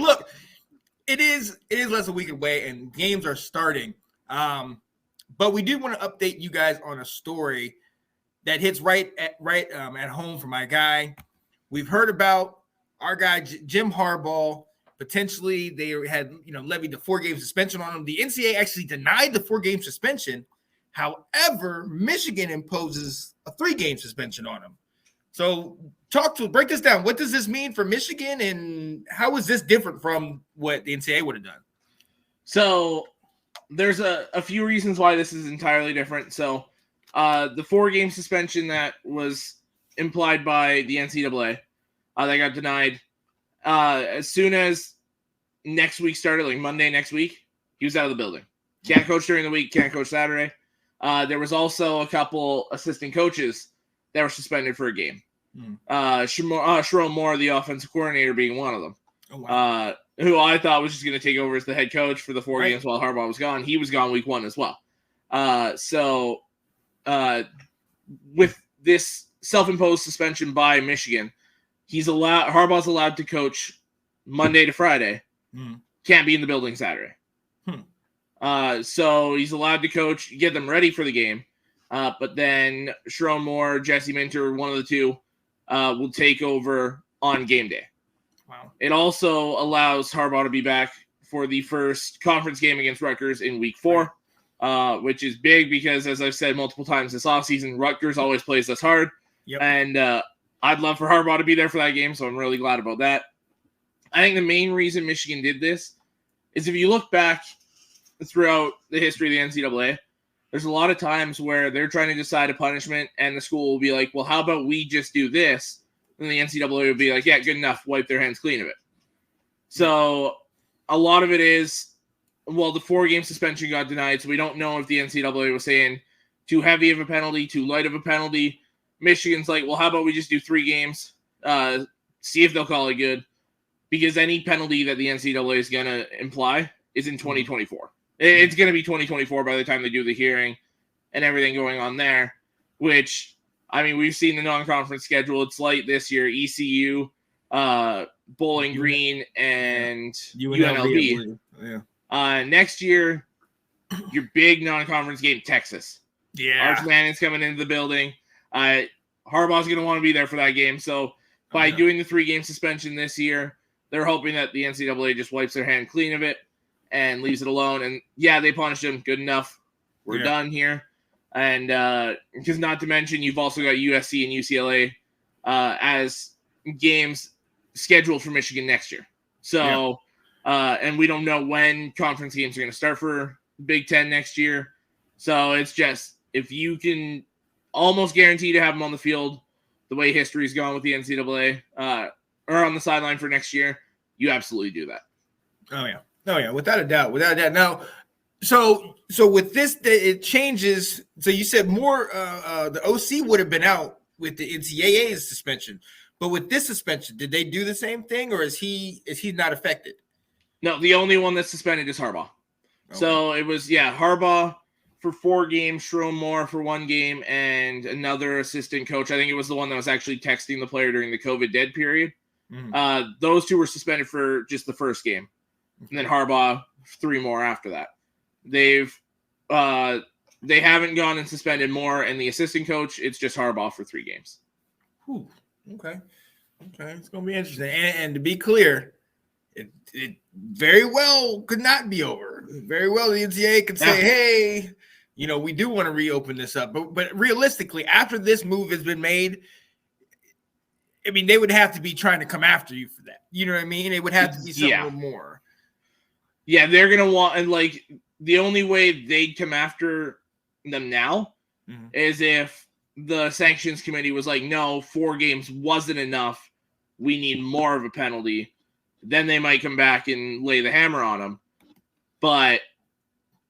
Look, it is less than a week away, and games are starting. But we do want to update you guys on a story that hits right at home for my guy. We've heard about our guy Jim Harbaugh. Potentially, they had levied a 4-game suspension on him. The NCAA actually denied the 4-game suspension. However, Michigan imposes a 3-game suspension on him. So break this down. What does this mean for Michigan, and how is this different from what the NCAA would have done? So there's a few reasons why this is entirely different. So the 4-game suspension that was implied by the NCAA, that got denied. As soon as next week started, like Monday next week, he was out of the building. Can't coach during the week, can't coach Saturday. There was also a couple assistant coaches that were suspended for a game. Sharon Moore, the offensive coordinator, being one of them. Oh, wow. Who I thought was just going to take over as the head coach for the 4 games while Harbaugh was gone. He was gone week 1 as well. So with this self-imposed suspension by Michigan, Harbaugh's allowed to coach Monday to Friday. Can't be in the building Saturday. So he's allowed to coach, get them ready for the game. But then Sharon Moore, Jesse Minter, one of the two, will take over on game day. Wow. It also allows Harbaugh to be back for the first conference game against Rutgers in week 4, which is big because, as I've said multiple times this offseason, Rutgers always plays us hard. Yep. And I'd love for Harbaugh to be there for that game, so I'm really glad about that. I think the main reason Michigan did this is if you look back throughout the history of the NCAA, there's a lot of times where they're trying to decide a punishment and the school will be like, well, how about we just do this? And the NCAA would be like, yeah, good enough. Wipe their hands clean of it. So a lot of it is, well, the 4-game suspension got denied, so we don't know if the NCAA was saying too heavy of a penalty, too light of a penalty. Michigan's like, well, how about we just do 3 games, see if they'll call it good, because any penalty that the NCAA is going to imply is in 2024. It's going to be 2024 by the time they do the hearing and everything going on there, which, I mean, we've seen the non-conference schedule. It's light this year. ECU, Bowling Green, and UNLV. Yeah. Next year, your big non-conference game, Texas. Yeah. Arch Manning's coming into the building. Harbaugh's going to want to be there for that game. So by doing the 3-game suspension this year, they're hoping that the NCAA just wipes their hand clean of it and leaves it alone. And yeah, they punished him. Good enough. We're done here. And because not to mention, you've also got USC and UCLA as games scheduled for Michigan next year. So, and we don't know when conference games are going to start for Big Ten next year. So it's just, if you can almost guarantee to have them on the field the way history's gone with the NCAA or on the sideline for next year, you absolutely do that. Oh, yeah. Without a doubt. Now, so with this, it changes. So you said more, the OC would have been out with the NCAA's suspension, but with this suspension, did they do the same thing, or is he not affected? No, the only one that's suspended is Harbaugh. Okay. So it was, Harbaugh for 4 games, Sharon Moore for 1 game, and another assistant coach. I think it was the one that was actually texting the player during the COVID dead period. Mm-hmm. Those 2 were suspended for just the first game. And then Harbaugh 3 more after that. They haven't gone and suspended more, and the assistant coach, it's just Harbaugh for 3 games. Whew. Okay, it's gonna be interesting. And to be clear, it very well could not be over. Very well, the NCAA could say, "Hey, we do want to reopen this up." But realistically, after this move has been made, I mean, they would have to be trying to come after you for that. You know what I mean? It would have to be something more. Yeah, they're going to want, and like the only way they'd come after them now is if the sanctions committee was like, no, 4 games wasn't enough. We need more of a penalty. Then they might come back and lay the hammer on them. But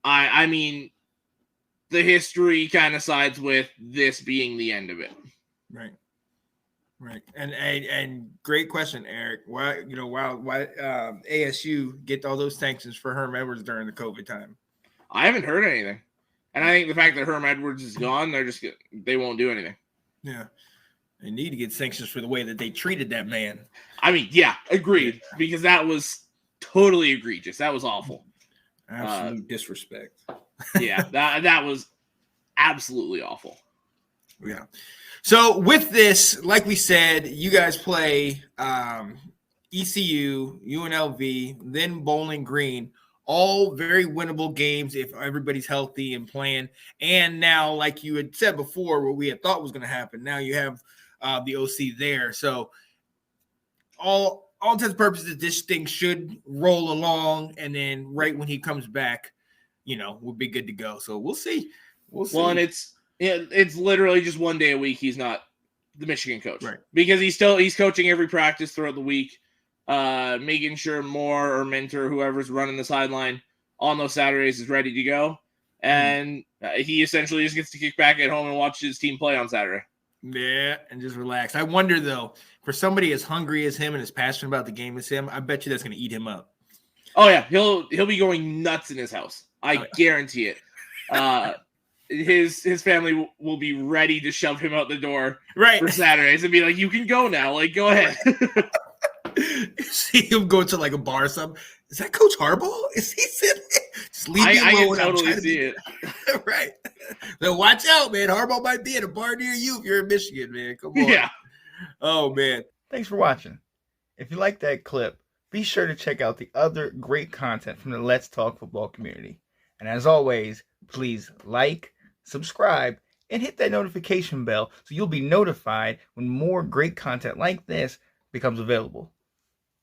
I mean, the history kind of sides with this being the end of it. Right. And great question, Eric. Why ASU get all those sanctions for Herm Edwards during the COVID time? I haven't heard anything. And I think the fact that Herm Edwards is gone, they won't do anything. Yeah. They need to get sanctions for the way that they treated that man. I mean, yeah, agreed. Because that was totally egregious. That was awful. Absolute disrespect. Yeah, that was absolutely awful. Yeah. So with this, like we said, you guys play ECU, UNLV, then Bowling Green, all very winnable games if everybody's healthy and playing. And now, like you had said before, what we had thought was going to happen, now you have the OC there. So all intents and purposes, this thing should roll along, and then right when he comes back, we'll be good to go. So we'll see. Well, and it's literally just one day a week he's not the Michigan coach, right? Because he's coaching every practice throughout the week, making sure Moore or Minter, whoever's running the sideline on those Saturdays, is ready to go, and he essentially just gets to kick back at home and watch his team play on Saturday. Yeah, and just relax. I wonder though, for somebody as hungry as him and as passionate about the game as him, I bet you that's going to eat him up. Oh yeah, he'll be going nuts in his house. I guarantee it. His family will be ready to shove him out the door for Saturdays and be like, "You can go now. Like, go ahead." See him go to like a bar or something. Is that Coach Harbaugh? Is he sitting there? Just leave me alone. I can totally see it. Right. So watch out, man. Harbaugh might be at a bar near you if you're in Michigan, man. Come on. Yeah. Oh, man. Thanks for watching. If you like that clip, be sure to check out the other great content from the Let's Talk Football community. And as always, please like, subscribe, and hit that notification bell so you'll be notified when more great content like this becomes available.